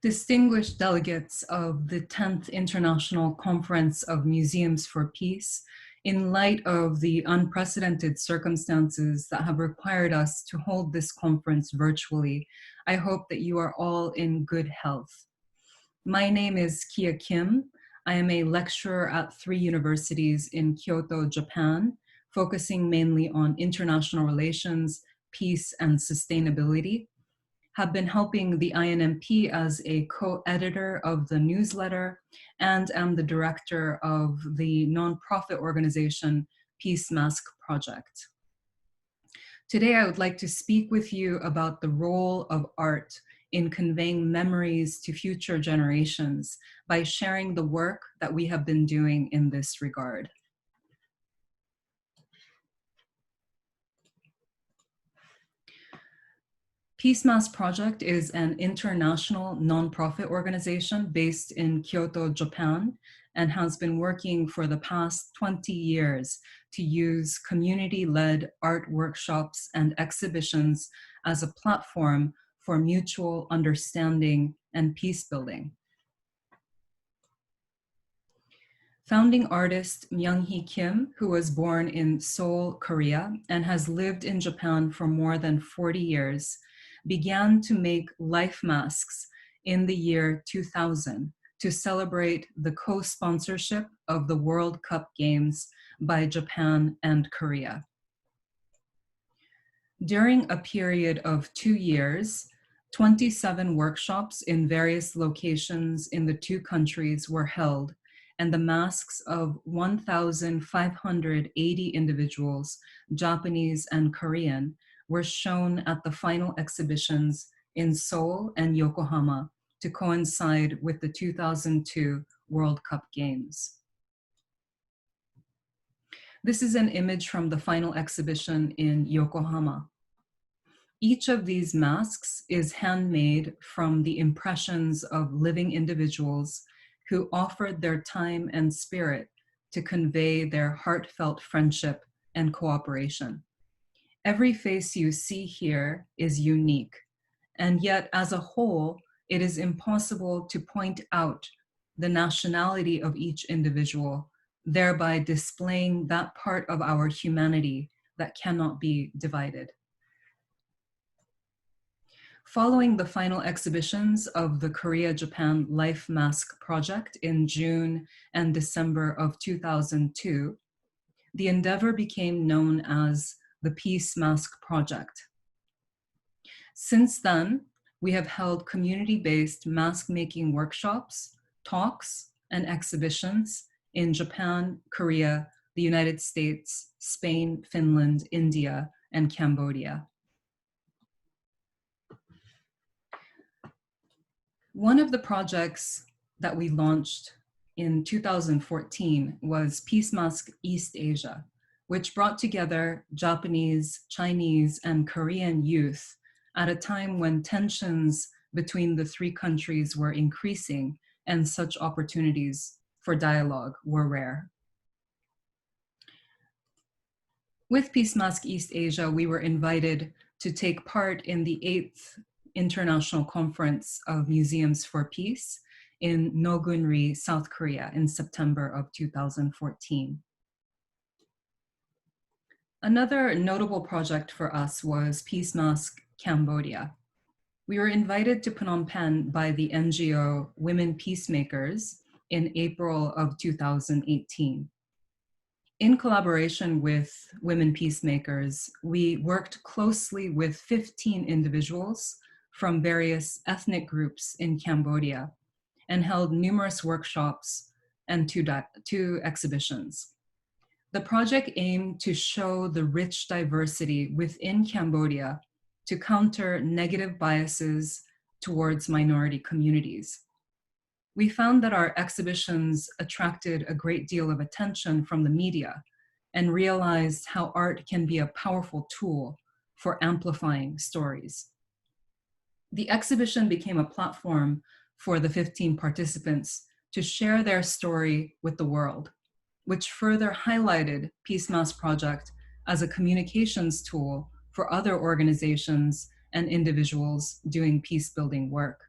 Distinguished delegates of the 10th International Conference of Museums for Peace, in light of the unprecedented circumstances that have required us to hold this conference virtually, I hope that you are all in good health. My name is Kia Kim. I am a lecturer at 3 universities in Kyoto, Japan, focusing mainly on international relations, peace, and sustainability. Have been helping the INMP as a co-editor of the newsletter and am the director of the nonprofit organization Peace Mask Project. Today, I would like to speak with you about the role of art in conveying memories to future generations by sharing the work that we have been doing in this regard. Peace Mask Project is an international nonprofit organization based in Kyoto, Japan, and has been working for the past 20 years to use community-led art workshops and exhibitions as a platform for mutual understanding and peace building. Founding artist Myung-hee Kim, who was born in Seoul, Korea, and has lived in Japan for more than 40 years, began to make life masks in the year 2000 to celebrate the co-sponsorship of the World Cup Games by Japan and Korea. During a period of 2 years, 27 workshops in various locations in the 2 countries were held, and the masks of 1,580 individuals, Japanese and Korean, were shown at the final exhibitions in Seoul and Yokohama to coincide with the 2002 World Cup Games. This is an image from the final exhibition in Yokohama. Each of these masks is handmade from the impressions of living individuals who offered their time and spirit to convey their heartfelt friendship and cooperation. Every face you see here is unique, and yet as a whole, it is impossible to point out the nationality of each individual, thereby displaying that part of our humanity that cannot be divided. Following the final exhibitions of the Korea-Japan Life Mask Project in June and December of 2002, the endeavor became known as the Peace Mask Project. Since then, we have held community-based mask-making workshops, talks, and exhibitions in Japan, Korea, the United States, Spain, Finland, India, and Cambodia. One of the projects that we launched in 2014 was Peace Mask East Asia, which brought together Japanese, Chinese, and Korean youth at a time when tensions between the 3 countries were increasing and such opportunities for dialogue were rare. With Peace Mask East Asia, we were invited to take part in the 8th International Conference of Museums for Peace in Nogunri, South Korea in September of 2014. Another notable project for us was Peace Mask Cambodia. We were invited to Phnom Penh by the NGO Women Peacemakers in April of 2018. In collaboration with Women Peacemakers, we worked closely with 15 individuals from various ethnic groups in Cambodia and held numerous workshops and 2 exhibitions. The project aimed to show the rich diversity within Cambodia to counter negative biases towards minority communities. We found that our exhibitions attracted a great deal of attention from the media and realized how art can be a powerful tool for amplifying stories. The exhibition became a platform for the 15 participants to share their story with the world, which further highlighted Peace Mask Project as a communications tool for other organizations and individuals doing peace-building work.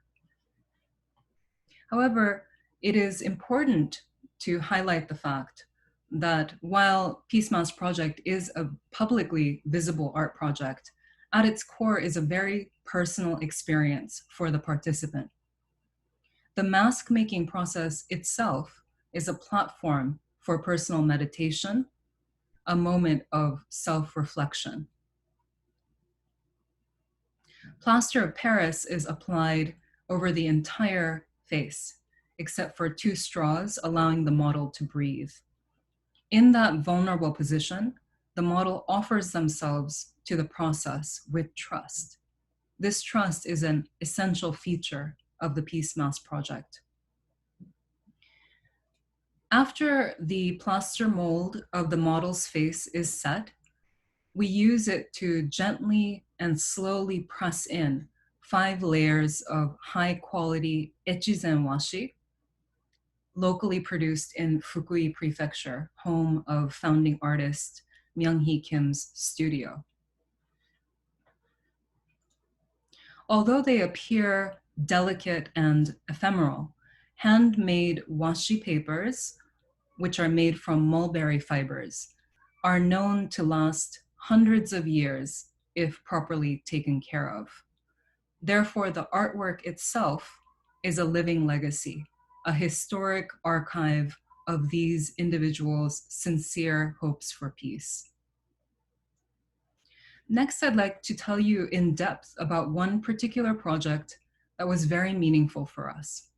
However, it is important to highlight the fact that while Peace Mask Project is a publicly visible art project, at its core is a very personal experience for the participant. The mask making process itself is a platform for personal meditation, a moment of self-reflection. Plaster of Paris is applied over the entire face, except for 2 straws, allowing the model to breathe. In that vulnerable position, the model offers themselves to the process with trust. This trust is an essential feature of the Peace Mask Project. After the plaster mold of the model's face is set, we use it to gently and slowly press in 5 layers of high quality echizen washi, locally produced in Fukui Prefecture, home of founding artist Myung-hee Kim's studio. Although they appear delicate and ephemeral, handmade washi papers, which are made from mulberry fibers, are known to last hundreds of years if properly taken care of. Therefore, the artwork itself is a living legacy, a historic archive of these individuals' sincere hopes for peace. Next, I'd like to tell you in depth about one particular project that was very meaningful for us.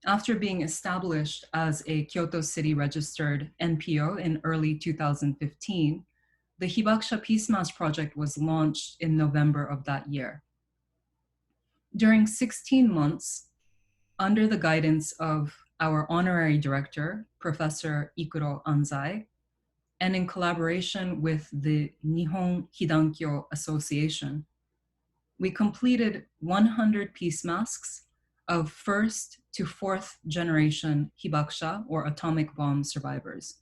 After being established as a Kyoto City registered NPO in early 2015, the Hibakusha Peace Mask Project was launched in November of that year. During 16 months, under the guidance of our honorary director, Professor Ikuro Anzai, and in collaboration with the Nihon Hidankyo Association, we completed 100 peace masks of 1st to 4th generation hibakusha, or atomic bomb survivors.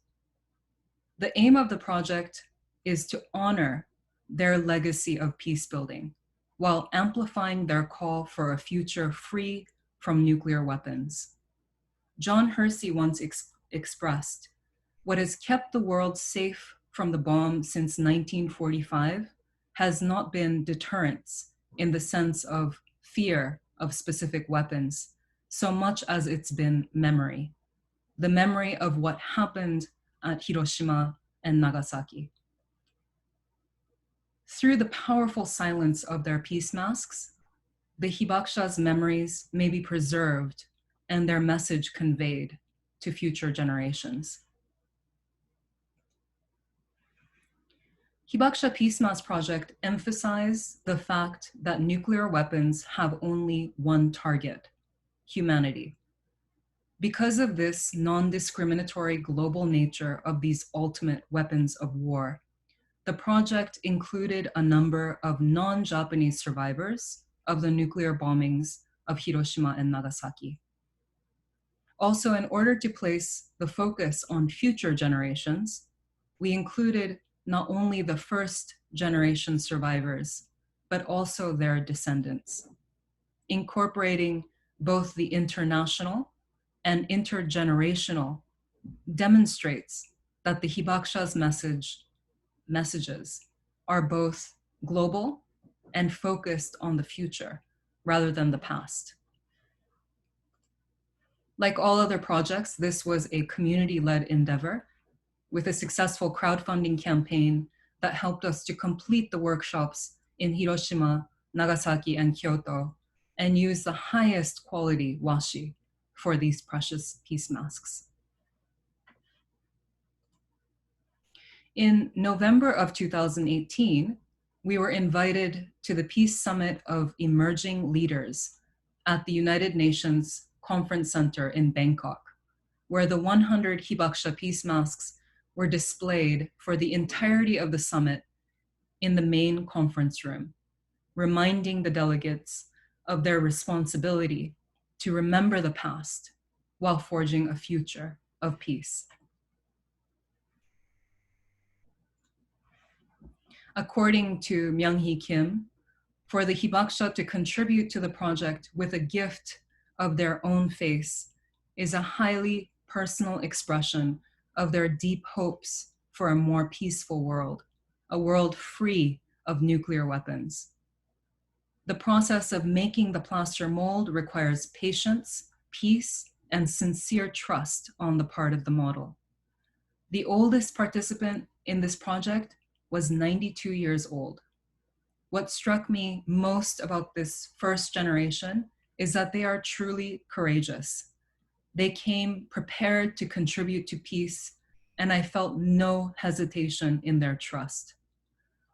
The aim of the project is to honor their legacy of peace building while amplifying their call for a future free from nuclear weapons. John Hersey once expressed, "What has kept the world safe from the bomb since 1945 has not been deterrence in the sense of fear of specific weapons, so much as it's been memory, the memory of what happened at Hiroshima and Nagasaki." Through the powerful silence of their peace masks, the hibakusha's memories may be preserved and their message conveyed to future generations. Hibakusha Peace Mask Project emphasized the fact that nuclear weapons have only one target: humanity. Because of this non-discriminatory global nature of these ultimate weapons of war, the project included a number of non-Japanese survivors of the nuclear bombings of Hiroshima and Nagasaki. Also, in order to place the focus on future generations, we included not only the 1st generation survivors, but also their descendants, incorporating both the international and intergenerational demonstrates that the hibakusha's messages are both global and focused on the future rather than the past. Like all other projects, this was a community-led endeavor with a successful crowdfunding campaign that helped us to complete the workshops in Hiroshima, Nagasaki, and Kyoto, and use the highest quality washi for these precious peace masks. In November of 2018, we were invited to the Peace Summit of Emerging Leaders at the United Nations Conference Center in Bangkok, where the 100 hibakusha peace masks were displayed for the entirety of the summit in the main conference room, reminding the delegates of their responsibility to remember the past while forging a future of peace. According to Myung-hee Kim, for the hibakusha to contribute to the project with a gift of their own face is a highly personal expression of their deep hopes for a more peaceful world, a world free of nuclear weapons. The process of making the plaster mold requires patience, peace, and sincere trust on the part of the model. The oldest participant in this project was 92 years old. What struck me most about this first generation is that they are truly courageous. They came prepared to contribute to peace, and I felt no hesitation in their trust.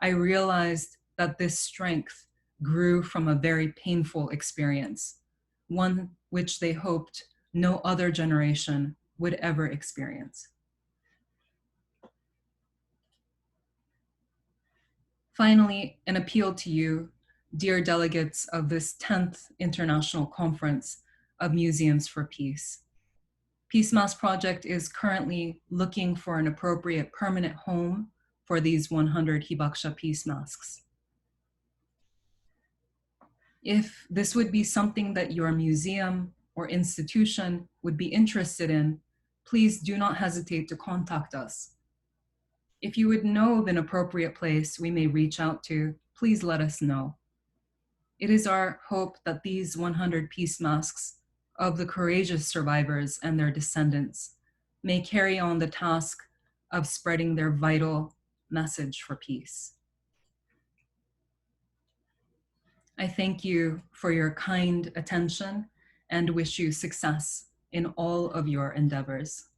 I realized that this strength grew from a very painful experience, one which they hoped no other generation would ever experience. Finally, an appeal to you, dear delegates of this 10th International Conference of Museums for Peace. Peace Mask Project is currently looking for an appropriate permanent home for these 100 Hibakusha peace masks. If this would be something that your museum or institution would be interested in, please do not hesitate to contact us. If you would know of an appropriate place we may reach out to, please let us know. It is our hope that these 100 peace masks of the courageous survivors and their descendants may carry on the task of spreading their vital message for peace. I thank you for your kind attention and wish you success in all of your endeavors.